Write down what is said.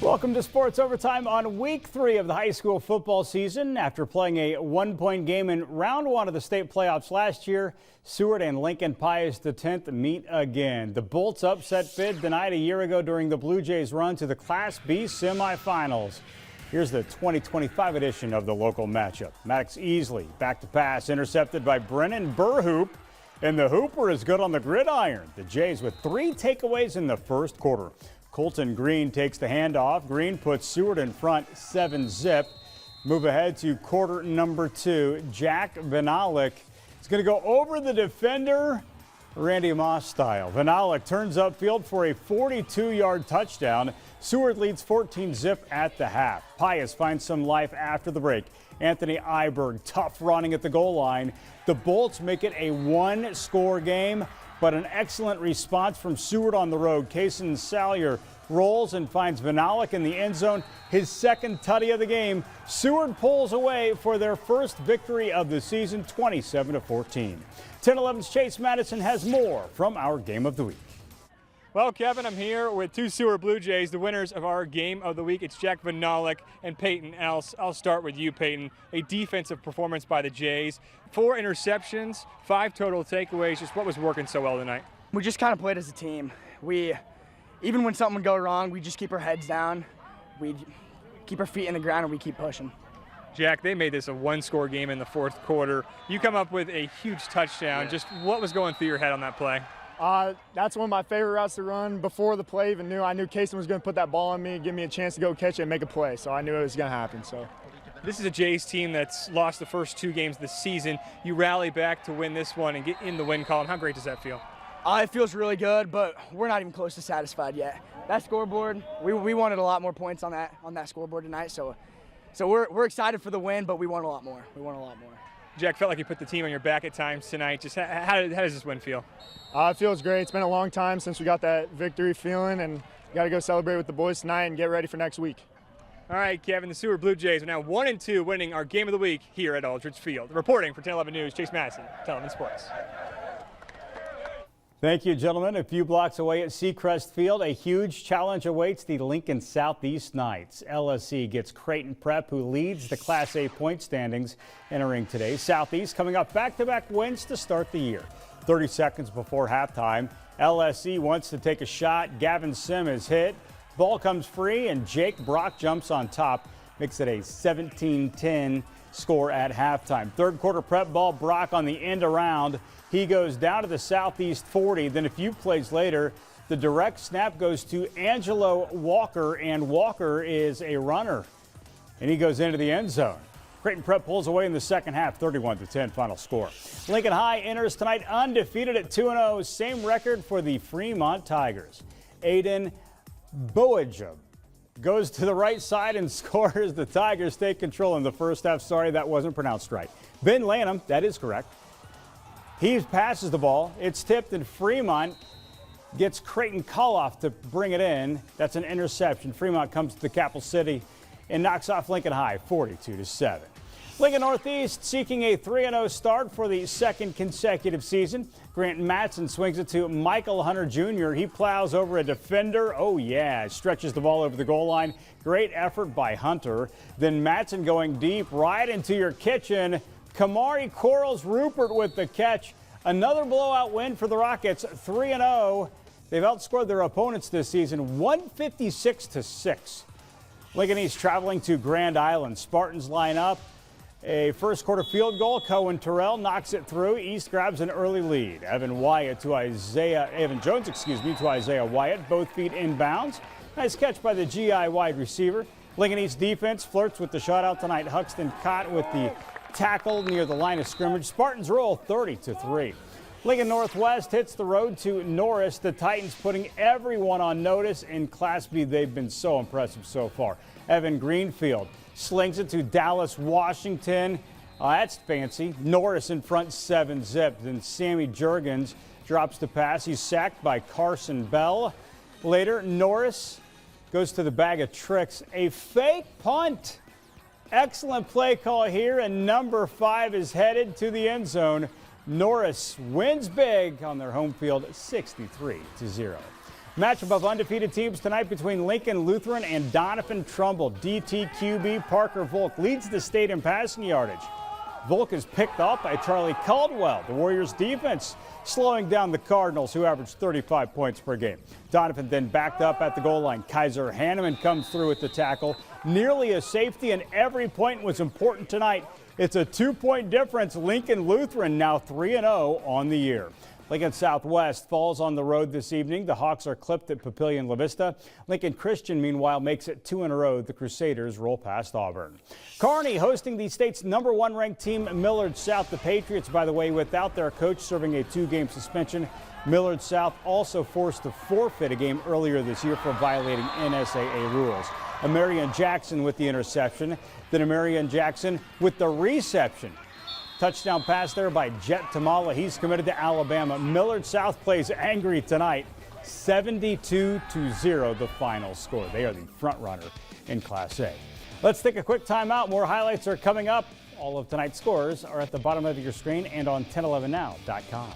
Welcome to Sports Overtime on week 3 of the high school football season. After playing a one-point game in round 1 of the state playoffs last year, Seward and Lincoln Pius X meet again. The Bolts upset bid denied a year ago during the Blue Jays' run to the Class B semifinals. Here's the 2025 edition of the local matchup. Maddox Easley back to pass, intercepted by Brennan Burhoop, and the Hooper is good on the gridiron. The Jays with 3 takeaways in the first quarter. Colton Green takes the handoff. Green puts Seward in front 7-zip. Move ahead to quarter number 2. Jack Vanalik is going to go over the defender, Randy Moss style. Vanalik turns upfield for a 42-yard touchdown. Seward leads 14-zip at the half. Pius finds some life after the break. Anthony Iberg, tough running at the goal line. The Bolts make it a 1-score game, but an excellent response from Seward on the road. Kason Salyer rolls and finds Vanalik in the end zone, his second tutty of the game. Seward pulls away for their first victory of the season, 27-14. 10-11's Chase Madison has more from our Game of the Week. Well, Kevin, I'm here with 2 Seward Blue Jays, the winners of our Game of the Week. It's Jack Vanalik and Peyton. And I'll start with you, Peyton. A defensive performance by the Jays. 4 interceptions, 5 total takeaways. Just what was working so well tonight? We just kind of played as a team. Even when something would go wrong, we just keep our heads down. We keep our feet in the ground and we keep pushing. Jack, they made this a 1-score game in the fourth quarter. You come up with a huge touchdown. Yeah. Just what was going through your head on that play? That's one of my favorite routes to run. Before the play even knew, I knew Kason was going to put that ball on me, give me a chance to go catch it and make a play. So I knew it was going to happen. So this is a Jays team that's lost the first 2 games this season. You rally back to win this one and get in the win column. How great does that feel? It feels really good, but we're not even close to satisfied yet. That scoreboard, we wanted a lot more points on that scoreboard tonight. So we're excited for the win, but we want a lot more. We want a lot more. Jack, felt like you put the team on your back at times tonight. Just how does this win feel? it feels great. It's been a long time since we got that victory feeling, and got to go celebrate with the boys tonight and get ready for next week. All right, Kevin, the Seward Blue Jays are now 1-2, winning our Game of the Week here at Aldridge Field. Reporting for 1011 News, Chase Madison, 1011 Sports. Thank you, gentlemen. A few blocks away at Seacrest Field, a huge challenge awaits the Lincoln Southeast Knights. LSC gets Creighton Prep, who leads the Class A point standings, entering today. Southeast coming up back-to-back wins to start the year. 30 seconds before halftime, LSC wants to take a shot. Gavin Sim is hit. Ball comes free, and Jake Brock jumps on top. Makes it a 17-10 score at halftime. Third quarter prep ball, Brock on the end around. He goes down to the Southeast 40. Then a few plays later, the direct snap goes to Angelo Walker, and Walker is a runner, and he goes into the end zone. Creighton Prep pulls away in the second half, 31-10 final score. Lincoln High enters tonight undefeated at 2-0, same record for the Fremont Tigers. Aiden Boajub goes to the right side and scores. The Tigers take control in the first half. Sorry, that wasn't pronounced right. Ben Lanham, that is correct. He passes the ball. It's tipped, and Fremont gets Creighton Koloff to bring it in. That's an interception. Fremont comes to the capital city and knocks off Lincoln High 42-7. Lincoln Northeast seeking a 3-0 start for the second consecutive season. Grant Matson swings it to Michael Hunter Jr. He plows over a defender. Oh, yeah, stretches the ball over the goal line. Great effort by Hunter. Then Matson going deep right into your kitchen. Kamari Quarles Rupert with the catch. Another blowout win for the Rockets, 3-0. They've outscored their opponents this season 156-6. Lincoln East traveling to Grand Island. Spartans line up. A first quarter field goal. Cohen Terrell knocks it through. East grabs an early lead. Evan Jones, to Isaiah Wyatt. Both feet inbounds. Nice catch by the GI wide receiver. Lincoln East defense flirts with the shutout tonight. Huxton caught with the tackle near the line of scrimmage. Spartans roll 30-3. Lincoln Northwest hits the road to Norris. The Titans putting everyone on notice. In Class B, they've been so impressive so far. Evan Greenfield slings it to Dallas Washington. That's fancy. Norris in front 7-zip. Then Sammy Jurgens drops the pass. He's sacked by Carson Bell. Later, Norris goes to the bag of tricks. A fake punt. Excellent play call here, and number 5 is headed to the end zone. Norris wins big on their home field, 63-0. Matchup of undefeated teams tonight between Lincoln Lutheran and Doniphan Trumbull. DTQB Parker Volk leads the state in passing yardage. Volk is picked up by Charlie Caldwell. The Warriors defense slowing down the Cardinals, who averaged 35 points per game. Doniphan then backed up at the goal line. Kaiser Hanneman comes through with the tackle. Nearly a safety, and every point was important tonight. It's a 2-point difference. Lincoln Lutheran now 3-0 on the year. Lincoln Southwest falls on the road this evening. The Hawks are clipped at Papillion La Vista. Lincoln Christian, meanwhile, makes it 2 in a row. The Crusaders roll past Auburn. Kearney hosting the state's #1 ranked team, Millard South. The Patriots, by the way, without their coach serving a 2-game suspension. Millard South also forced to forfeit a game earlier this year for violating NSAA rules. Amarian Jackson with the interception. Then Amarian Jackson with the reception. Touchdown pass there by Jet Tamala. He's committed to Alabama. Millard South plays angry tonight. 72-0 the final score. They are the front runner in Class A. Let's take a quick timeout. More highlights are coming up. All of tonight's scores are at the bottom of your screen and on 1011now.com.